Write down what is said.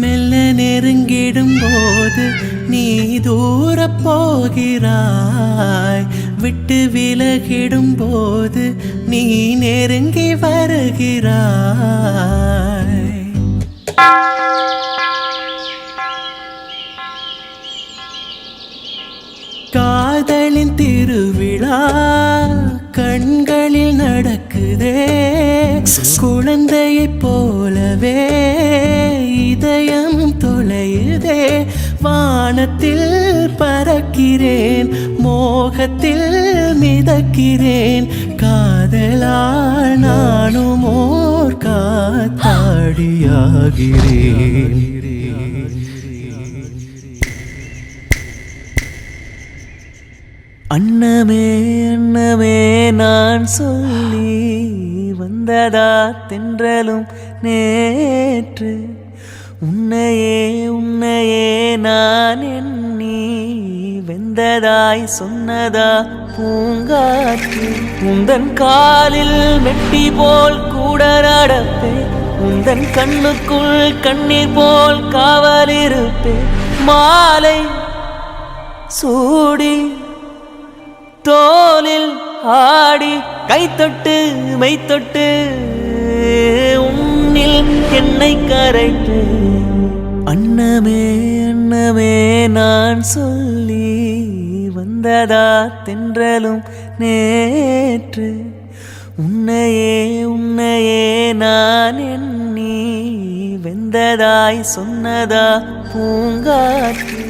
மெல்ல நெருங்கிடும் போது நீ தூர போகிறாய், விட்டு விலகிடும் போது நீ நெருங்கி வருகிறாய். காதலின் திருவிழா கண்களில் நடக்குதே, குழந்தையைப் போலவே இதயம் தொலையுதே. வானத்தில் பறக்கிறேன், மோகத்தில் மிதக்கிறேன், காதலால் நானும் ஓர் காத்தாடியாகிறேன். அன்னமே அன்னமே நான் சொல்லி வந்ததா தென்றலும் நேற்று, உன்னையே உன்னையே நான் எண்ணி வெந்ததாய் சொன்னதா பூங்காற்று. உந்தன் காலில் மெட்டி போல் கூட நடப்பேன், உந்தன் கண்ணுக்குள் கண்ணீர் போல் காவலிருப்பேன். மாலை சூடி தோலில் ஆடி கைத்தொட்டு மைத்தொட்டு உன்னில் என்னை கரைத்து. அன்னமே அன்னமே நான் சொல்லி வந்ததா தென்றலும் நேற்று, உன்னையே உன்னையே நான் எண்ணி வெந்ததாய் சொன்னதா பூங்காற்று.